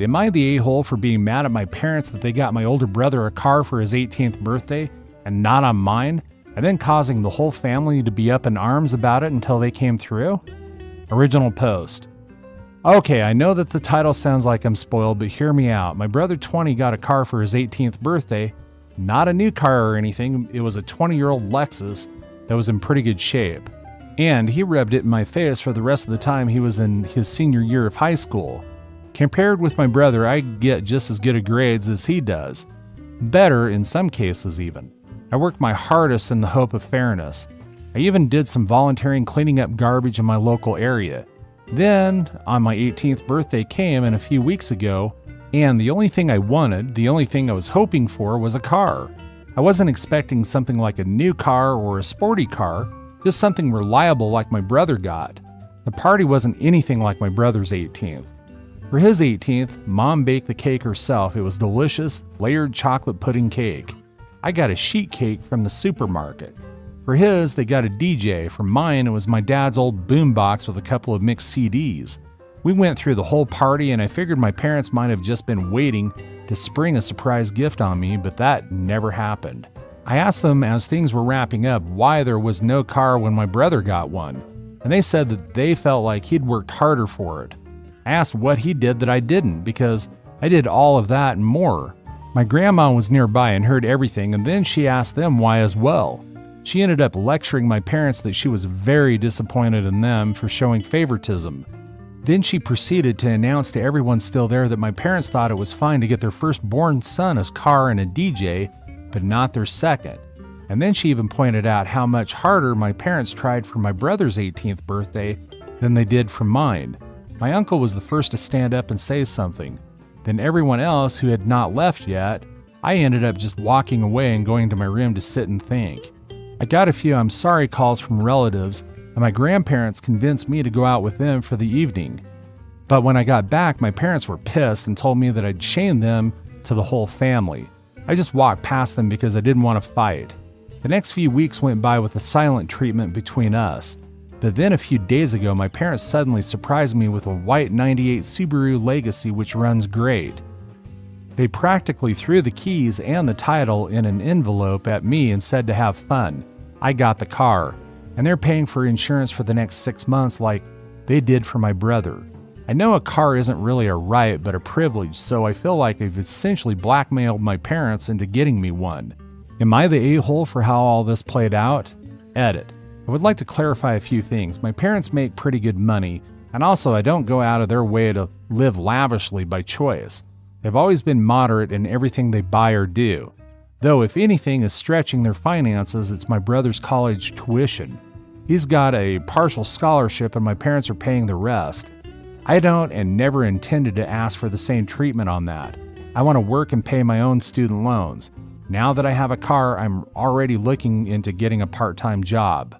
Am I the a-hole for being mad at my parents that they got my older brother a car for his 18th birthday and not on mine, and then causing the whole family to be up in arms about it until they came through? Original post. Okay, I know that the title sounds like I'm spoiled, but hear me out. My brother 20 got a car for his 18th birthday. Not a new car or anything, it was a 20-year-old Lexus that was in pretty good shape. And he rubbed it in my face for the rest of the time he was in his senior year of high school. Compared with my brother, I get just as good a grades as he does. Better in some cases even. I worked my hardest in the hope of fairness. I even did some volunteering cleaning up garbage in my local area. Then, on my 18th birthday came in a few weeks ago, and the only thing I wanted, the only thing I was hoping for, was a car. I wasn't expecting something like a new car or a sporty car, just something reliable like my brother got. The party wasn't anything like my brother's 18th. For his 18th, Mom baked the cake herself. It was delicious, layered chocolate pudding cake. I got a sheet cake from the supermarket. For his, they got a DJ. For mine, it was my dad's old boombox with a couple of mixed CDs. We went through the whole party, and I figured my parents might have just been waiting to spring a surprise gift on me, but that never happened. I asked them as things were wrapping up why there was no car when my brother got one, and they said that they felt like he'd worked harder for it. I asked what he did that I didn't, because I did all of that and more. My grandma was nearby and heard everything, and then she asked them why as well. She ended up lecturing my parents that she was very disappointed in them for showing favoritism. Then she proceeded to announce to everyone still there that my parents thought it was fine to get their firstborn son a car and a DJ, but not their second. And then she even pointed out how much harder my parents tried for my brother's 18th birthday than they did for mine. My uncle was the first to stand up and say something. Then everyone else who had not left yet, I ended up just walking away and going to my room to sit and think. I got a few I'm sorry calls from relatives, and my grandparents convinced me to go out with them for the evening. But when I got back, my parents were pissed and told me that I'd shamed them to the whole family. I just walked past them because I didn't want to fight. The next few weeks went by with a silent treatment between us. But then a few days ago, my parents suddenly surprised me with a white 98 Subaru Legacy which runs great. They practically threw the keys and the title in an envelope at me and said to have fun. I got the car, and they're paying for insurance for the next 6 months like they did for my brother. I know a car isn't really a right but a privilege, so I feel like I've essentially blackmailed my parents into getting me one. Am I the a-hole for how all this played out? Edit. I would like to clarify a few things. My parents make pretty good money, and also I don't go out of their way to live lavishly by choice. They've always been moderate in everything they buy or do. Though if anything is stretching their finances, it's my brother's college tuition. He's got a partial scholarship and my parents are paying the rest. I don't and never intended to ask for the same treatment on that. I want to work and pay my own student loans. Now that I have a car, I'm already looking into getting a part-time job.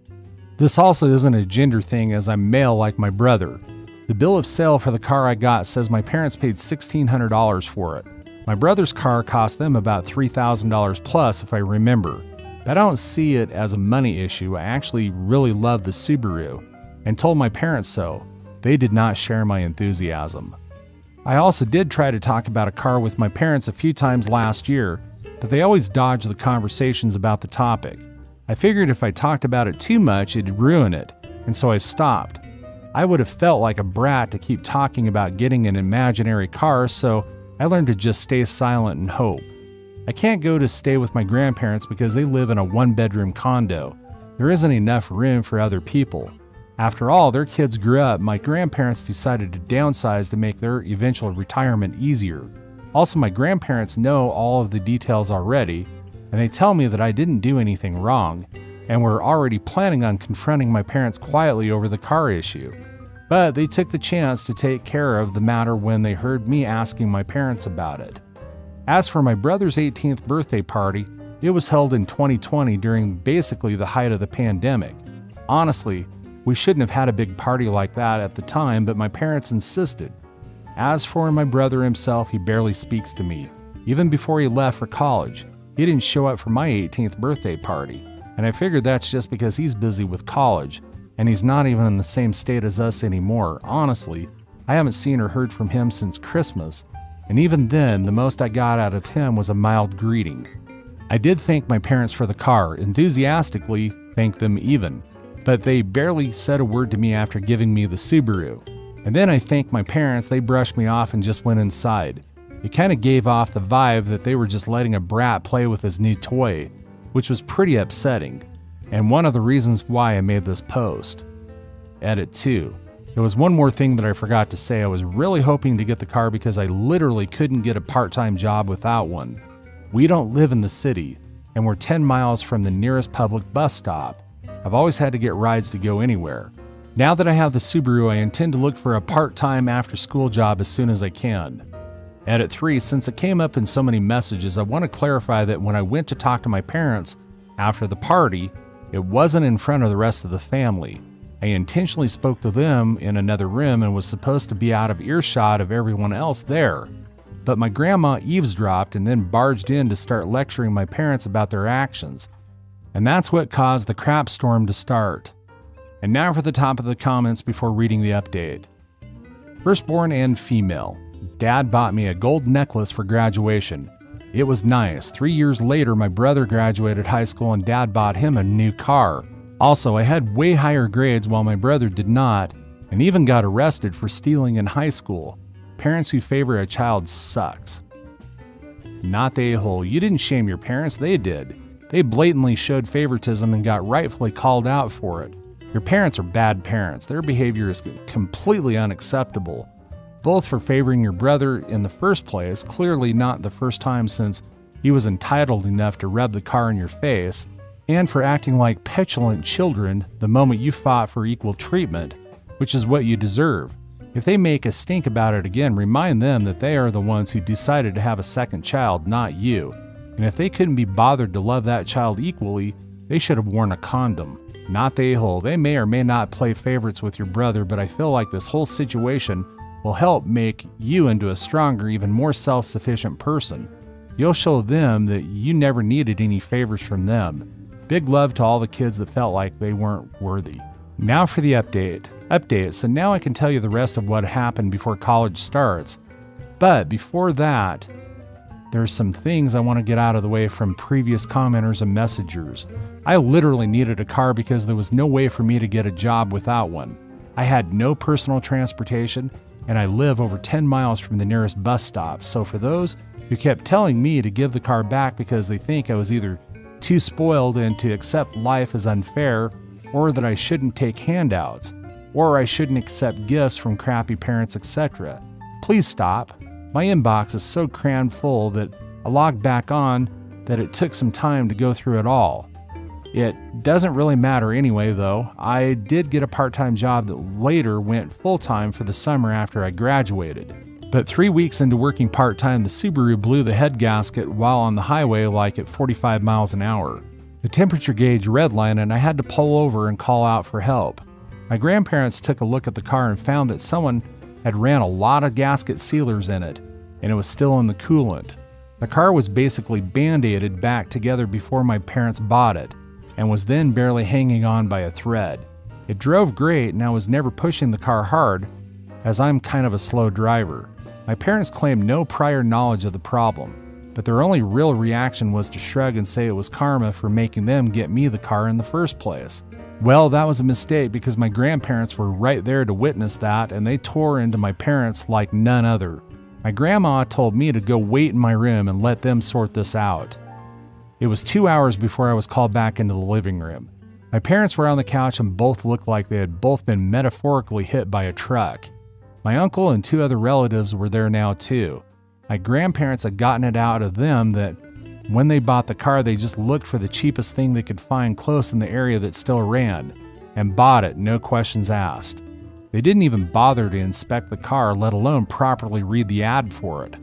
This also isn't a gender thing as I'm male like my brother. The bill of sale for the car I got says my parents paid $1,600 for it. My brother's car cost them about $3,000 plus if I remember. But I don't see it as a money issue. I actually really love the Subaru and told my parents so. They did not share my enthusiasm. I also did try to talk about a car with my parents a few times last year, but they always dodged the conversations about the topic. I figured if I talked about it too much, it'd ruin it, and so I stopped. I would have felt like a brat to keep talking about getting an imaginary car, so I learned to just stay silent and hope. I can't go to stay with my grandparents because they live in a one-bedroom condo. There isn't enough room for other people. After all, their kids grew up. My grandparents decided to downsize to make their eventual retirement easier. Also, my grandparents know all of the details already, and they tell me that I didn't do anything wrong, and were already planning on confronting my parents quietly over the car issue. But they took the chance to take care of the matter when they heard me asking my parents about it. As for my brother's 18th birthday party, it was held in 2020 during basically the height of the pandemic. Honestly, we shouldn't have had a big party like that at the time, but my parents insisted. As for my brother himself, he barely speaks to me. Even before he left for college, he didn't show up for my 18th birthday party, and I figured that's just because he's busy with college, and he's not even in the same state as us anymore. Honestly, I haven't seen or heard from him since Christmas, and even then, the most I got out of him was a mild greeting. I did thank my parents for the car, enthusiastically thanked them even, but they barely said a word to me after giving me the Subaru. And then I thanked my parents, they brushed me off and just went inside. It kind of gave off the vibe that they were just letting a brat play with his new toy, which was pretty upsetting, and one of the reasons why I made this post. Edit 2. There was one more thing that I forgot to say. I was really hoping to get the car because I literally couldn't get a part-time job without one. We don't live in the city, and we're 10 miles from the nearest public bus stop. I've always had to get rides to go anywhere. Now that I have the Subaru, I intend to look for a part-time after-school job as soon as I can. Edit 3, since it came up in so many messages, I want to clarify that when I went to talk to my parents after the party, it wasn't in front of the rest of the family. I intentionally spoke to them in another room and was supposed to be out of earshot of everyone else there. But my grandma eavesdropped and then barged in to start lecturing my parents about their actions. And that's what caused the crap storm to start. And now for the top of the comments before reading the update. Firstborn and female. Dad bought me a gold necklace for graduation. It was nice. 3 years later, my brother graduated high school and Dad bought him a new car. Also, I had way higher grades while my brother did not, and even got arrested for stealing in high school. Parents who favor a child sucks. Not the a-hole. You didn't shame your parents, they did. They blatantly showed favoritism and got rightfully called out for it. Your parents are bad parents. Their behavior is completely unacceptable. Both for favoring your brother in the first place, clearly not the first time since he was entitled enough to rub the car in your face, and for acting like petulant children the moment you fought for equal treatment, which is what you deserve. If they make a stink about it again, remind them that they are the ones who decided to have a second child, not you. And if they couldn't be bothered to love that child equally, they should have worn a condom. Not the a-hole. They may or may not play favorites with your brother, but I feel like this whole situation will help make you into a stronger, even more self-sufficient person. You'll show them that you never needed any favors from them. Big love to all the kids that felt like they weren't worthy. Now for the update. So now I can tell you the rest of what happened before college starts. But before that, there's some things I want to get out of the way from previous commenters and messengers. I literally needed a car because there was no way for me to get a job without one. I had no personal transportation, and I live over 10 miles from the nearest bus stop. So for those who kept telling me to give the car back because they think I was either too spoiled and to accept life as unfair, or that I shouldn't take handouts, or I shouldn't accept gifts from crappy parents, etc. Please stop. My inbox is so crammed full that I logged back on that it took some time to go through it all. It doesn't really matter anyway, though. I did get a part-time job that later went full-time for the summer after I graduated. But 3 weeks into working part-time, the Subaru blew the head gasket while on the highway like at 45 miles an hour. The temperature gauge redlined and I had to pull over and call out for help. My grandparents took a look at the car and found that someone had ran a lot of gasket sealers in it, and it was still in the coolant. The car was basically band-aided back together before my parents bought it, and was then barely hanging on by a thread. It drove great and I was never pushing the car hard, as I'm kind of a slow driver. My parents claimed no prior knowledge of the problem, but their only real reaction was to shrug and say it was karma for making them get me the car in the first place. Well, that was a mistake because my grandparents were right there to witness that, and they tore into my parents like none other. My grandma told me to go wait in my room and let them sort this out. It was 2 hours before I was called back into the living room. My parents were on the couch and both looked like they had both been metaphorically hit by a truck. My uncle and 2 other relatives were there now too. My grandparents had gotten it out of them that when they bought the car, they just looked for the cheapest thing they could find close in the area that still ran, and bought it, no questions asked. They didn't even bother to inspect the car, let alone properly read the ad for it.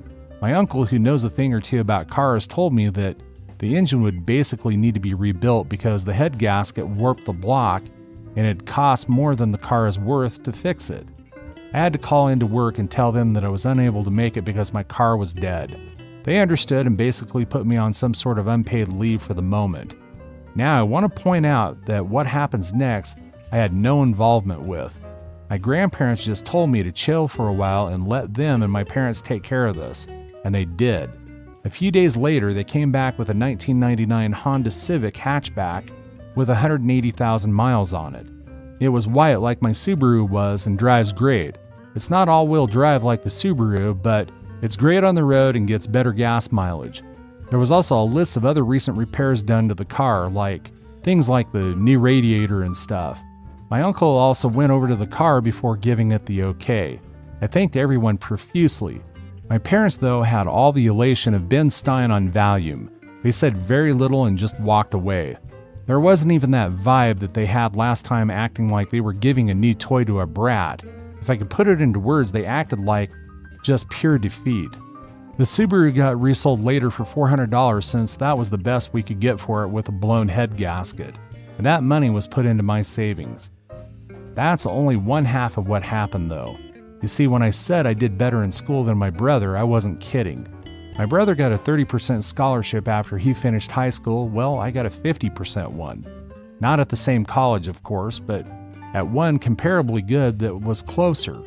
My uncle, who knows a thing or two about cars, told me that the engine would basically need to be rebuilt because the head gasket warped the block and it cost more than the car is worth to fix it. I had to call into work and tell them that I was unable to make it because my car was dead. They understood and basically put me on some sort of unpaid leave for the moment. Now I want to point out that what happens next I had no involvement with. My grandparents just told me to chill for a while and let them and my parents take care of this, and they did. A few days later, they came back with a 1999 Honda Civic hatchback with 180,000 miles on it. It was white like my Subaru was and drives great. It's not all-wheel drive like the Subaru, but it's great on the road and gets better gas mileage. There was also a list of other recent repairs done to the car, like things like the new radiator and stuff. My uncle also went over to the car before giving it the okay. I thanked everyone profusely. My parents, though, had all the elation of Ben Stein on Valium. They said very little and just walked away. There wasn't even that vibe that they had last time, acting like they were giving a new toy to a brat. If I could put it into words, they acted like just pure defeat. The Subaru got resold later for $400 since that was the best we could get for it with a blown head gasket, and that money was put into my savings. That's only one half of what happened, though. You see, when I said I did better in school than my brother, I wasn't kidding. My brother got a 30% scholarship after he finished high school. Well, I got a 50% one. Not at the same college, of course, but at one comparably good that was closer.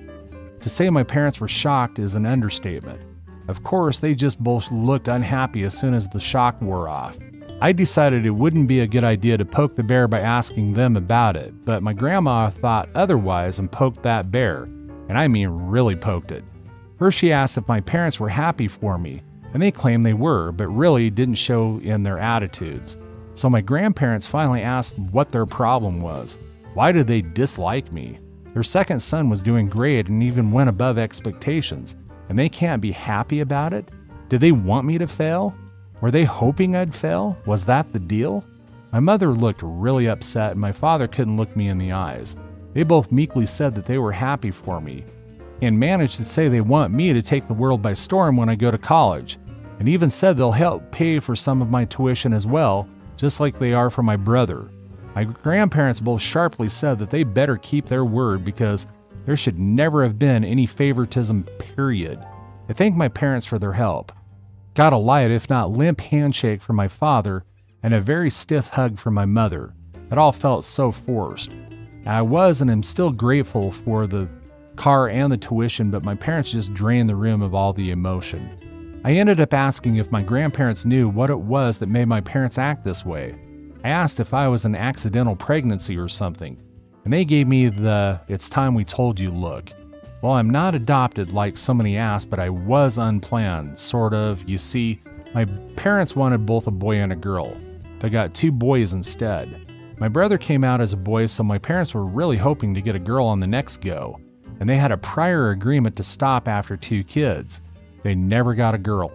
To say my parents were shocked is an understatement. Of course, they just both looked unhappy as soon as the shock wore off. I decided it wouldn't be a good idea to poke the bear by asking them about it, but my grandma thought otherwise and poked that bear, and I mean really poked it. First she asked if my parents were happy for me, and they claimed they were, but really didn't show in their attitudes. So my grandparents finally asked what their problem was. Why did they dislike me? Their second son was doing great and even went above expectations, and they can't be happy about it? Did they want me to fail? Were they hoping I'd fail? Was that the deal? My mother looked really upset and my father couldn't look me in the eyes. They both meekly said that they were happy for me and managed to say they want me to take the world by storm when I go to college, and even said they'll help pay for some of my tuition as well, just like they are for my brother. My grandparents both sharply said that they better keep their word because there should never have been any favoritism, period. I thank my parents for their help. Got a light, if not limp, handshake from my father and a very stiff hug from my mother. It all felt so forced. I was and am still grateful for the car and the tuition, but my parents just drained the room of all the emotion. I ended up asking if my grandparents knew what it was that made my parents act this way. I asked if I was an accidental pregnancy or something, and they gave me the "it's time we told you" look. Well, I'm not adopted like so many asked, but I was unplanned, sort of. You see, my parents wanted both a boy and a girl, but got 2 boys instead. My brother came out as a boy, so my parents were really hoping to get a girl on the next go, and they had a prior agreement to stop after 2 kids. They never got a girl.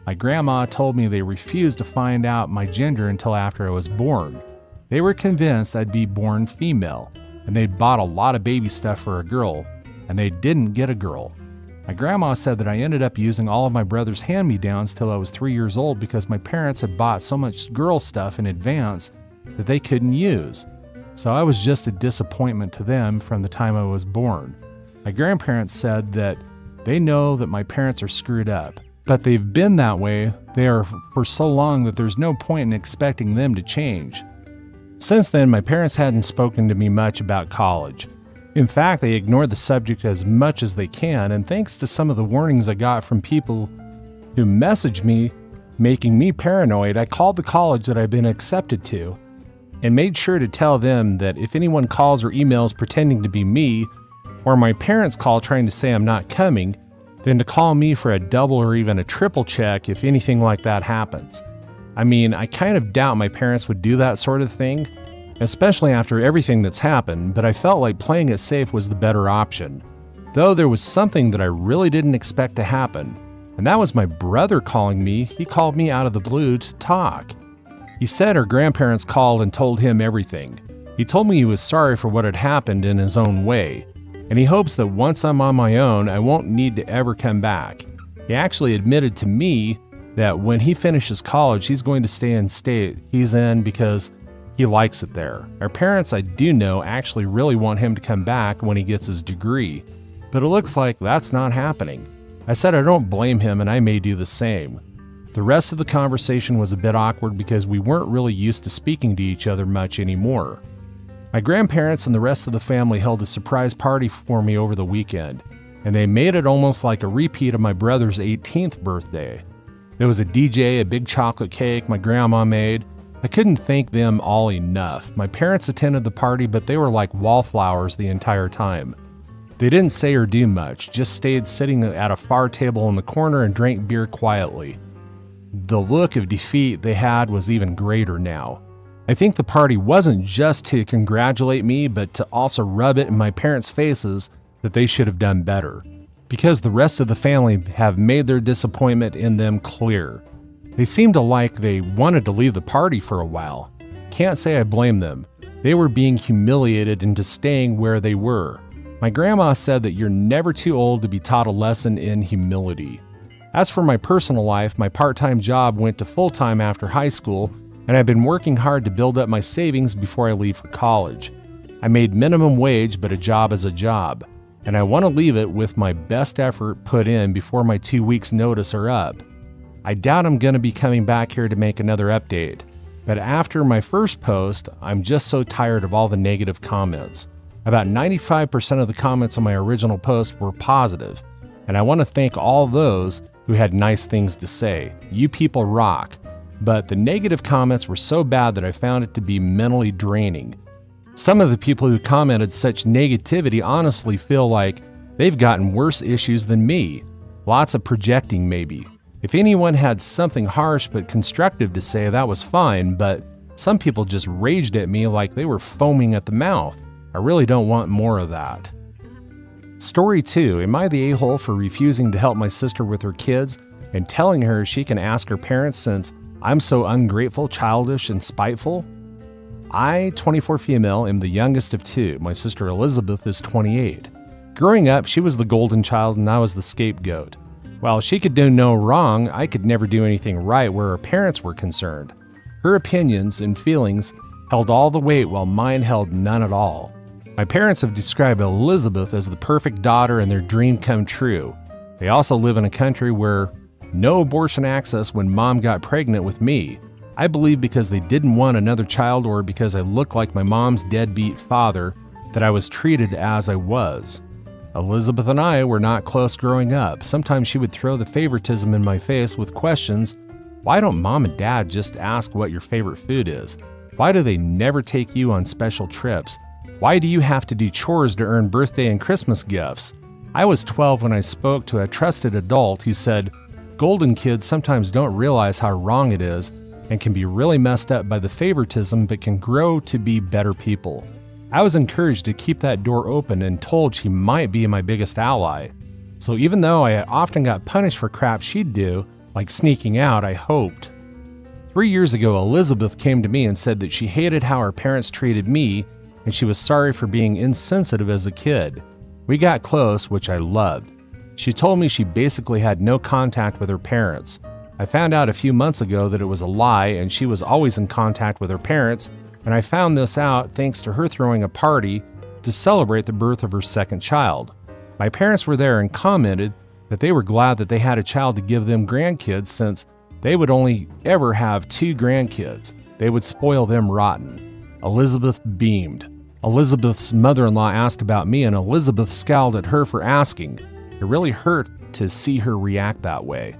My grandma told me they refused to find out my gender until after I was born. They were convinced I'd be born female, and they'd bought a lot of baby stuff for a girl, and they didn't get a girl. My grandma said that I ended up using all of my brother's hand-me-downs till I was 3 years old because my parents had bought so much girl stuff in advance that they couldn't use. So I was just a disappointment to them from the time I was born. My grandparents said that they know that my parents are screwed up, but they've been that way for so long that there's no point in expecting them to change. Since then, my parents hadn't spoken to me much about college. In fact, they ignored the subject as much as they can, and thanks to some of the warnings I got from people who messaged me, making me paranoid, I called the college that I've been accepted to and made sure to tell them that if anyone calls or emails pretending to be me, or my parents call trying to say I'm not coming, then to call me for a double or even a triple check if anything like that happens. I mean, I kind of doubt my parents would do that sort of thing, especially after everything that's happened, but I felt like playing it safe was the better option. Though there was something that I really didn't expect to happen, and that was my brother calling me. He called me out of the blue to talk. He said her grandparents called and told him everything. He told me he was sorry for what had happened in his own way, and he hopes that once I'm on my own, I won't need to ever come back. He actually admitted to me that when he finishes college, he's going to stay in state he's in because he likes it there. Our parents, I do know, actually really want him to come back when he gets his degree, but it looks like that's not happening. I said I don't blame him and I may do the same. The rest of the conversation was a bit awkward because we weren't really used to speaking to each other much anymore. My grandparents and the rest of the family held a surprise party for me over the weekend, and they made it almost like a repeat of my brother's 18th birthday. There was a DJ, a big chocolate cake my grandma made. I couldn't thank them all enough. My parents attended the party, but they were like wallflowers the entire time. They didn't say or do much, just stayed sitting at a far table in the corner and drank beer quietly. The look of defeat they had was even greater now. I think the party wasn't just to congratulate me, but to also rub it in my parents' faces that they should have done better, because the rest of the family have made their disappointment in them clear. They seemed like they wanted to leave the party for a while. Can't say I blame them. They were being humiliated into staying where they were. My grandma said that you're never too old to be taught a lesson in humility. As for my personal life, my part-time job went to full-time after high school, and I've been working hard to build up my savings before I leave for college. I made minimum wage, but a job is a job, and I want to leave it with my best effort put in before my 2 weeks' notice are up. I doubt I'm going to be coming back here to make another update, but after my first post, I'm just so tired of all the negative comments. About 95% of the comments on my original post were positive, and I want to thank all those who had nice things to say. You people rock. But the negative comments were so bad that I found it to be mentally draining. Some of the people who commented such negativity honestly feel like they've gotten worse issues than me. Lots of projecting maybe. If anyone had something harsh but constructive to say, that was fine, but some people just raged at me like they were foaming at the mouth. I really don't want more of that. Story 2. Am I the a-hole for refusing to help my sister with her kids and telling her she can ask her parents since I'm so ungrateful, childish, and spiteful? I, 24 female, am the youngest of two. My sister Elizabeth is 28. Growing up, she was the golden child and I was the scapegoat. While she could do no wrong, I could never do anything right where her parents were concerned. Her opinions and feelings held all the weight while mine held none at all. My parents have described Elizabeth as the perfect daughter and their dream come true. They also live in a country where no abortion access when mom got pregnant with me. I believe because they didn't want another child or because I looked like my mom's deadbeat father that I was treated as I was. Elizabeth and I were not close growing up. Sometimes she would throw the favoritism in my face with questions. Why don't mom and dad just ask what your favorite food is? Why do they never take you on special trips? Why do you have to do chores to earn birthday and Christmas gifts? I was 12 when I spoke to a trusted adult who said, golden kids sometimes don't realize how wrong it is and can be really messed up by the favoritism but can grow to be better people. I was encouraged to keep that door open and told she might be my biggest ally. So even though I often got punished for crap she'd do, like sneaking out, I hoped. 3 years ago, Elizabeth came to me and said that she hated how her parents treated me and she was sorry for being insensitive as a kid. We got close, which I loved. She told me she basically had no contact with her parents. I found out a few months ago that it was a lie and she was always in contact with her parents, and I found this out thanks to her throwing a party to celebrate the birth of her second child. My parents were there and commented that they were glad that they had a child to give them grandkids since they would only ever have 2 grandkids. They would spoil them rotten. Elizabeth beamed. Elizabeth's mother-in-law asked about me and Elizabeth scowled at her for asking. It really hurt to see her react that way.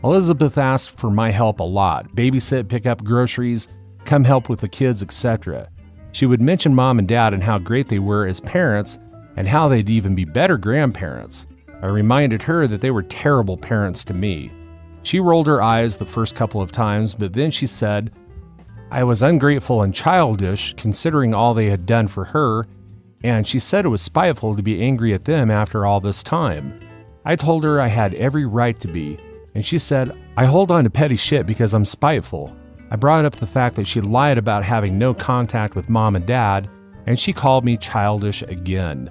Elizabeth asked for my help a lot. Babysit, pick up groceries, come help with the kids, etc. She would mention mom and dad and how great they were as parents and how they'd even be better grandparents. I reminded her that they were terrible parents to me. She rolled her eyes the first couple of times, but then she said, I was ungrateful and childish considering all they had done for her, and she said it was spiteful to be angry at them after all this time. I told her I had every right to be, and she said, I hold on to petty shit because I'm spiteful. I brought up the fact that she lied about having no contact with mom and dad, and she called me childish again.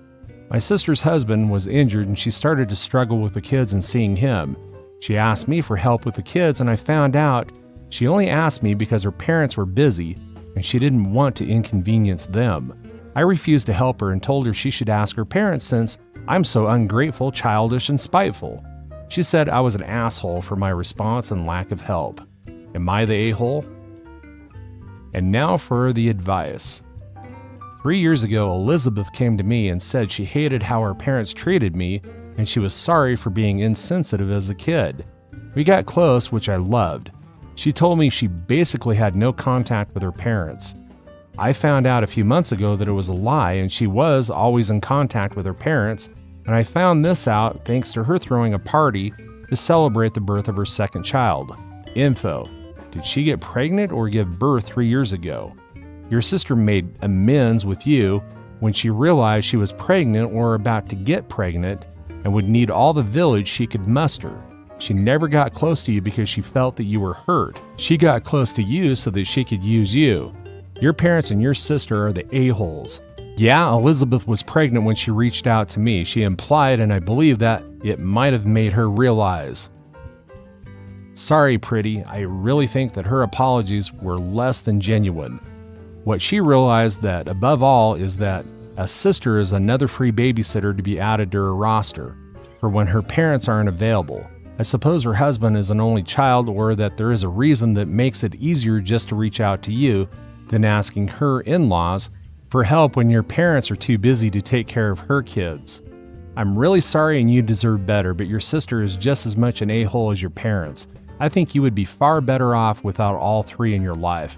My sister's husband was injured and she started to struggle with the kids and seeing him. She asked me for help with the kids, and I found out she only asked me because her parents were busy and she didn't want to inconvenience them. I refused to help her and told her she should ask her parents since I'm so ungrateful, childish, and spiteful. She said I was an asshole for my response and lack of help. Am I the a-hole? And now for the advice. 3 years ago, Elizabeth came to me and said she hated how her parents treated me and she was sorry for being insensitive as a kid. We got close, which I loved. She told me she basically had no contact with her parents. I found out a few months ago that it was a lie and she was always in contact with her parents, and I found this out thanks to her throwing a party to celebrate the birth of her second child. Info: did she get pregnant or give birth 3 years ago? Your sister made amends with you when she realized she was pregnant or about to get pregnant and would need all the village she could muster. She never got close to you because she felt that you were hurt. She got close to you so that she could use you. Your parents and your sister are the a-holes. Yeah, Elizabeth was pregnant when she reached out to me. She implied, and I believe that it might have made her realize. Sorry, pretty. I really think that her apologies were less than genuine. What she realized that, above all, is that a sister is another free babysitter to be added to her roster for when her parents aren't available. I suppose her husband is an only child, or that there is a reason that makes it easier just to reach out to you than asking her in-laws for help when your parents are too busy to take care of her kids. I'm really sorry and you deserve better, but your sister is just as much an a-hole as your parents. I think you would be far better off without all three in your life.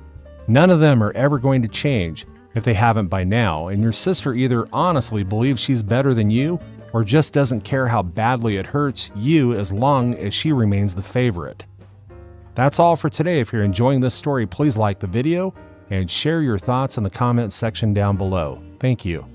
None of them are ever going to change if they haven't by now, and your sister either honestly believes she's better than you or just doesn't care how badly it hurts you as long as she remains the favorite. That's all for today. If you're enjoying this story, please like the video and share your thoughts in the comments section down below. Thank you.